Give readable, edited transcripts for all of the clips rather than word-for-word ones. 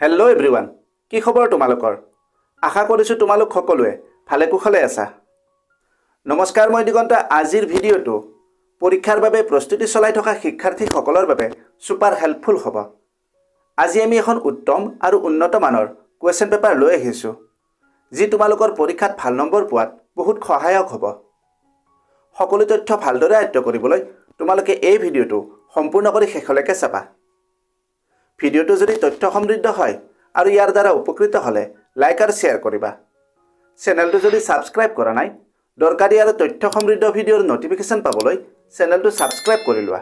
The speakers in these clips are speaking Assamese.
হেল্ল' এভৰিৱান, কি খবৰ তোমালোকৰ? আশা কৰিছোঁ তোমালোক সকলোৱে ভালে কুশলে আছা। নমস্কাৰ, মই দিগন্ত। আজিৰ ভিডিঅ'টো পৰীক্ষাৰ বাবে প্ৰস্তুতি চলাই থকা শিক্ষাৰ্থীসকলৰ বাবে ছুপাৰ হেল্পফুল হ'ব। আজি আমি এখন উত্তম আৰু উন্নত মানৰ কুৱেশ্যন পেপাৰ লৈ আহিছোঁ, যি তোমালোকৰ পৰীক্ষাত ভাল নম্বৰ পোৱাত বহুত সহায়ক হ'ব। সকলো তথ্য ভালদৰে আয়ত্ব কৰিবলৈ তোমালোকে এই ভিডিঅ'টো সম্পূৰ্ণ কৰি শেষলৈকে চাবা। ভিডিঅ'টো যদি তথ্য সমৃদ্ধ হয় আৰু ইয়াৰ দ্বাৰা উপকৃত হ'লে লাইক আৰু শ্বেয়াৰ কৰিবা। চেনেলটো যদি ছাবস্ক্ৰাইব কৰা নাই, দৰকাৰী আৰু তথ্য সমৃদ্ধ ভিডিঅ'ৰ নটিফিকেশ্যন পাবলৈ চেনেলটো ছাবস্ক্ৰাইব কৰি লোৱা।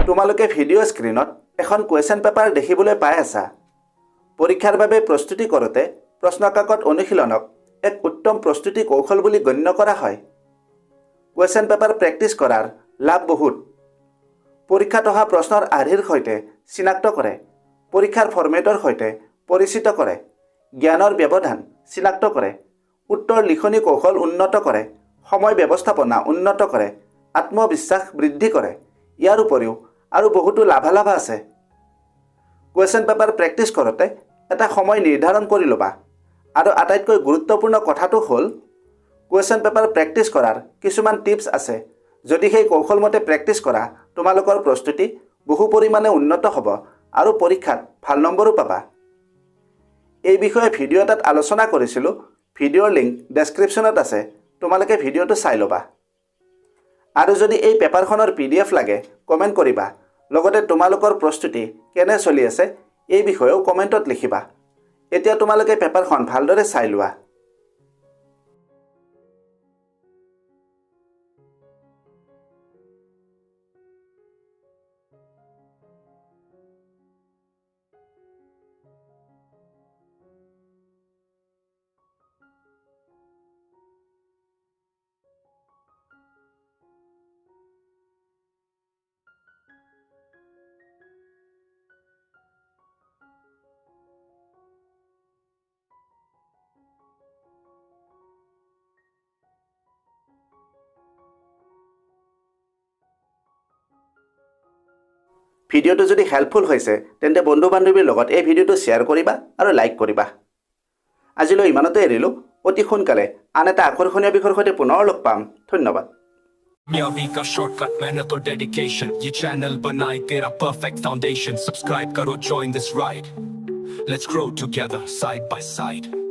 তোমালোকে ভিডিঅ' স্ক্ৰীণত এখন কুৱেশ্যন পেপাৰ দেখিবলৈ পাই আছা। পৰীক্ষাৰ বাবে প্ৰস্তুতি কৰোঁতে প্ৰশ্নকাকত অনুশীলনক এক উত্তম প্ৰস্তুতি কৌশল বুলি গণ্য কৰা হয়। কুৱেশ্যন পেপাৰ প্ৰেক্টিছ কৰাৰ লাভ বহুত। পৰীক্ষাত অহা প্ৰশ্নৰ আৰ্হিৰ সৈতে চিনাক্ত কৰে, পৰীক্ষাৰ ফৰ্মেটৰ সৈতে পৰিচিত কৰে, জ্ঞানৰ ব্যৱধান চিনাক্ত কৰে, উত্তৰ লিখনি কৌশল উন্নত কৰে, সময় ব্যৱস্থাপনা উন্নত কৰে, আত্মবিশ্বাস বৃদ্ধি কৰে। ইয়াৰ উপৰিও আৰু বহুতো লাভালাভ আছে। কুৱেশ্যন পেপাৰ প্ৰেক্টিছ কৰোঁতে এটা সময় নিৰ্ধাৰণ কৰি ল'বা। আৰু আটাইতকৈ গুৰুত্বপূৰ্ণ কথাটো হ'ল, কুৱেশ্যন পেপাৰ প্ৰেক্টিছ কৰাৰ কিছুমান টিপছ আছে। যদি সেই কৌশলমতে প্ৰেক্টিছ কৰা, তোমালোকৰ প্ৰস্তুতি বহু পৰিমাণে উন্নত হ'ব আৰু পৰীক্ষাত ভাল নম্বৰো পাবা। এই বিষয়ে ভিডিঅ' এটাত আলোচনা কৰিছিলোঁ। ভিডিঅ'ৰ লিংক ডেছক্ৰিপশ্যনত আছে, তোমালোকে ভিডিঅ'টো চাই ল'বা। আৰু যদি এই পেপাৰখনৰ PDF লাগে, কমেণ্ট কৰিবা। লগতে তোমালোকৰ প্ৰস্তুতি কেনে চলি আছে এই বিষয়েও কমেণ্টত লিখিবা। এতিয়া তোমালোকে পেপাৰখন ভালদৰে চাই লোৱা। ভিডিঅ'টো যদি হেল্পফুল হৈছে, তেন্তে বন্ধু বান্ধৱীৰ লগত এই ভিডিঅ'টো শ্বেয়াৰ কৰিবা আৰু লাইক কৰিবা। আজিলৈ ইমানতে এৰিলোঁ। অতি সোনকালে আন এটা আকৰ্ষণীয় বিষয়ৰ সৈতে পুনৰ লগ পাম। ধন্যবাদ। कामयाबी का शॉर्टकट, मेहनत और डेडिकेशन, ये चैनल बनाए तेरा परफेक्ट फाउंडेशन। सब्सक्राइब करो, join this ride, let's grow together side by side.